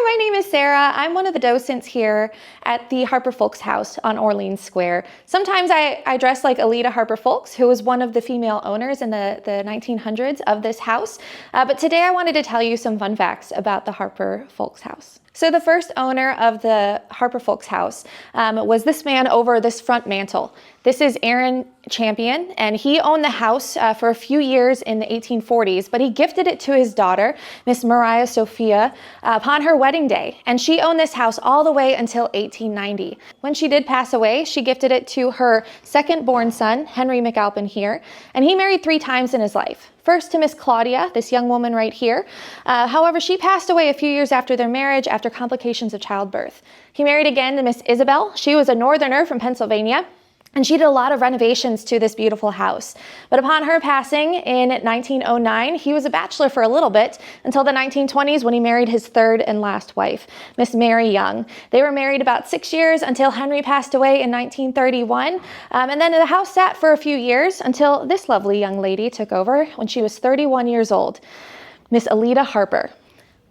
my name is Sarah. I'm one of the docents here at the Harper Fowlkes House on Orleans Square. Sometimes I dress like Alita Harper Fowlkes, who was one of the female owners in the 1900s of this house. But today I wanted to tell you some fun facts about the Harper Fowlkes House. So the first owner of the Harper Fowlkes House was this man over this front mantle. This is Aaron Champion, and he owned the house for a few years in the 1840s, but he gifted it to his daughter, Miss Mariah Sophia, upon her wedding day. And she owned this house all the way until 1890. When she did pass away, she gifted it to her second-born son, Henry McAlpin here, and he married 3 times in his life. First to Miss Claudia, this young woman right here. However, she passed away a few years after their marriage after complications of childbirth. He married again to Miss Isabel. She was a northerner from Pennsylvania, and she did a lot of renovations to this beautiful house. But upon her passing in 1909, he was a bachelor for a little bit until the 1920s when he married his third and last wife, Miss Mary Young. They were married about 6 years until Henry passed away in 1931. And then the house sat for a few years until this lovely young lady took over when she was 31 years old, Miss Alita Harper.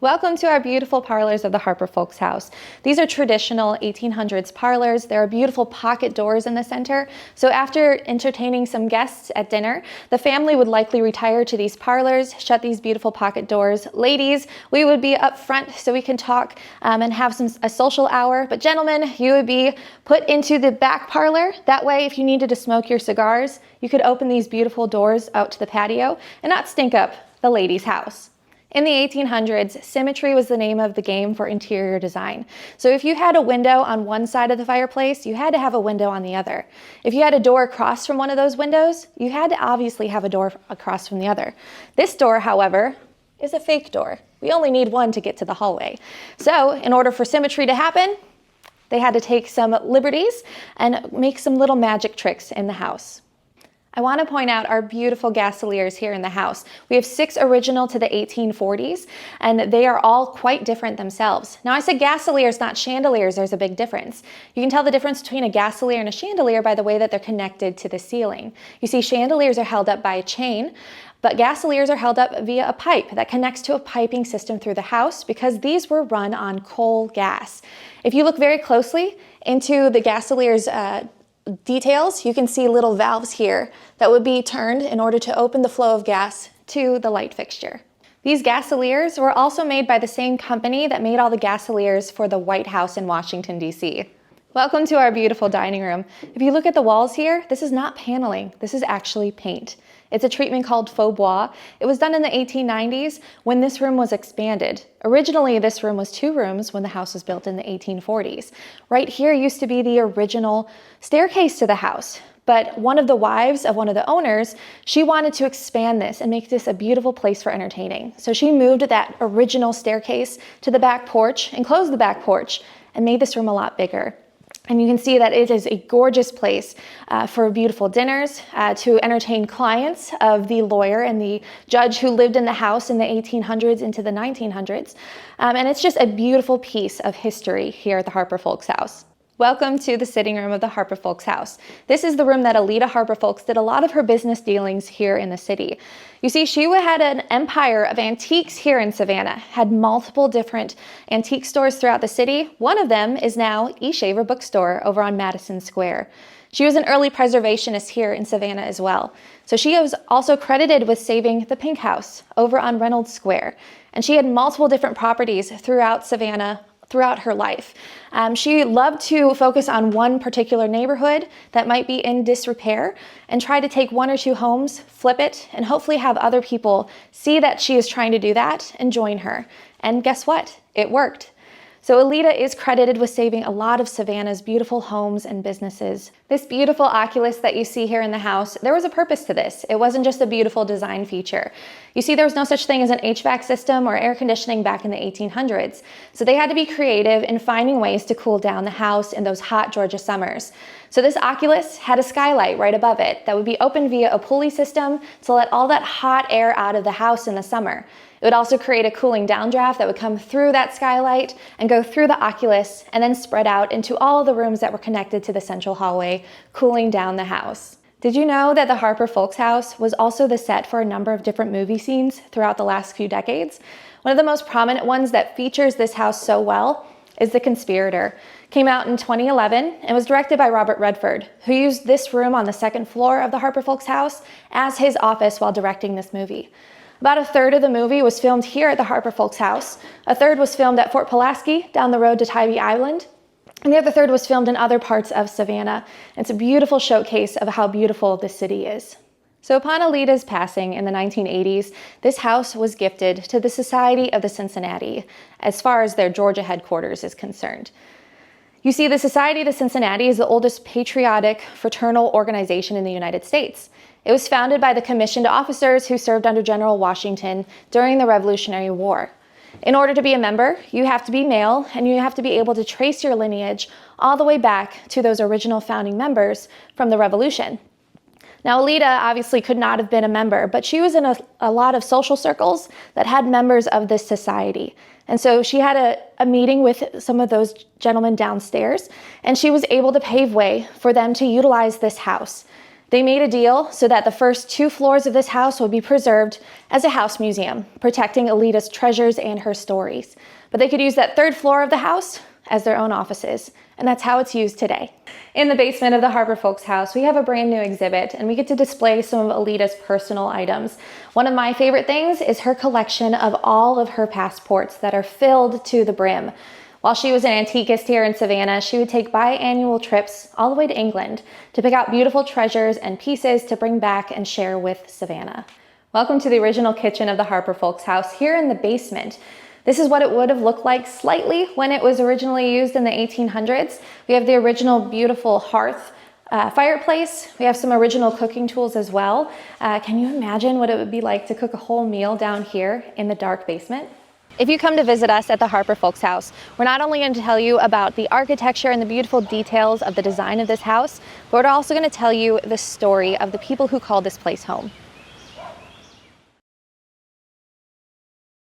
Welcome to our beautiful parlors of the Harper Fowlkes House. These are traditional 1800s parlors. There are beautiful pocket doors in the center. So after entertaining some guests at dinner, the family would likely retire to these parlors, shut these beautiful pocket doors. Ladies, we would be up front so we can talk and have a social hour. But gentlemen, you would be put into the back parlor. That way, if you needed to smoke your cigars, you could open these beautiful doors out to the patio and not stink up the ladies' house. In the 1800s, symmetry was the name of the game for interior design. So if you had a window on one side of the fireplace, you had to have a window on the other. If you had a door across from one of those windows, you had to obviously have a door across from the other. This door, however, is a fake door. We only need one to get to the hallway. So in order for symmetry to happen, they had to take some liberties and make some little magic tricks in the house. I want to point out our beautiful gasoliers here in the house. We have 6 original to the 1840s, and they are all quite different themselves. Now I said gasoliers, not chandeliers. There's a big difference. You can tell the difference between a gasolier and a chandelier by the way that they're connected to the ceiling. You see, chandeliers are held up by a chain, but gasoliers are held up via a pipe that connects to a piping system through the house because these were run on coal gas. If you look very closely into the gasoliers' details, you can see little valves here that would be turned in order to open the flow of gas to the light fixture. These gasoliers were also made by the same company that made all the gasoliers for the White House in Washington, D.C. Welcome to our beautiful dining room. If you look at the walls here, this is not paneling. This is actually paint. It's a treatment called faux bois. It was done in the 1890s when this room was expanded. Originally, this room was 2 rooms when the house was built in the 1840s. Right here used to be the original staircase to the house. But one of the wives of one of the owners, she wanted to expand this and make this a beautiful place for entertaining. So she moved that original staircase to the back porch and closed the back porch and made this room a lot bigger. And you can see that it is a gorgeous place for beautiful dinners, to entertain clients of the lawyer and the judge who lived in the house in the 1800s into the 1900s. And it's just a beautiful piece of history here at the Harper Fowlkes House. Welcome to the sitting room of the Harper Fowlkes House. This is the room that Alita Harper Fowlkes did a lot of her business dealings here in the city. You see, she had an empire of antiques here in Savannah, had multiple different antique stores throughout the city. One of them is now E. Shaver Bookstore over on Madison Square. She was an early preservationist here in Savannah as well. So she was also credited with saving the Pink House over on Reynolds Square. And she had multiple different properties throughout Savannah throughout her life. She loved to focus on one particular neighborhood that might be in disrepair and try to take 1 or 2 homes, flip it, and hopefully have other people see that she is trying to do that and join her. And guess what? It worked. So Alita is credited with saving a lot of Savannah's beautiful homes and businesses. This beautiful Oculus that you see here in the house, there was a purpose to this. It wasn't just a beautiful design feature. You see, there was no such thing as an HVAC system or air conditioning back in the 1800s. So they had to be creative in finding ways to cool down the house in those hot Georgia summers. So this Oculus had a skylight right above it that would be opened via a pulley system to let all that hot air out of the house in the summer. It would also create a cooling downdraft that would come through that skylight and go through the Oculus and then spread out into all of the rooms that were connected to the central hallway, cooling down the house. Did you know that the Harper Fowlkes House was also the set for a number of different movie scenes throughout the last few decades? One of the most prominent ones that features this house so well is The Conspirator. Came out in 2011 and was directed by Robert Redford, who used this room on the second floor of the Harper Fowlkes House as his office while directing this movie. About a third of the movie was filmed here at the Harper Fowlkes House. A third was filmed at Fort Pulaski down the road to Tybee Island. And the other third was filmed in other parts of Savannah. It's a beautiful showcase of how beautiful this city is. So upon Alita's passing in the 1980s, this house was gifted to the Society of the Cincinnati, as far as their Georgia headquarters is concerned. You see, the Society of the Cincinnati is the oldest patriotic fraternal organization in the United States. It was founded by the commissioned officers who served under General Washington during the Revolutionary War. In order to be a member, you have to be male and you have to be able to trace your lineage all the way back to those original founding members from the Revolution. Now, Alita obviously could not have been a member, but she was in a lot of social circles that had members of this society. And so she had a meeting with some of those gentlemen downstairs, and she was able to pave way for them to utilize this house. They made a deal so that the first 2 floors of this house would be preserved as a house museum, protecting Alita's treasures and her stories. But they could use that 3rd floor of the house as their own offices, and that's how it's used today. In the basement of the Harper Fowlkes House, we have a brand new exhibit, and we get to display some of Alita's personal items. One of my favorite things is her collection of all of her passports that are filled to the brim. While she was an antiquist here in Savannah, she would take biannual trips all the way to England to pick out beautiful treasures and pieces to bring back and share with Savannah. Welcome to the original kitchen of the Harper Fowlkes House here in the basement. This is what it would have looked like slightly when it was originally used in the 1800s. We have the original beautiful hearth fireplace. We have some original cooking tools as well. Can you imagine what it would be like to cook a whole meal down here in the dark basement? If you come to visit us at the Harper Fowlkes House, we're not only going to tell you about the architecture and the beautiful details of the design of this house, but we're also going to tell you the story of the people who call this place home.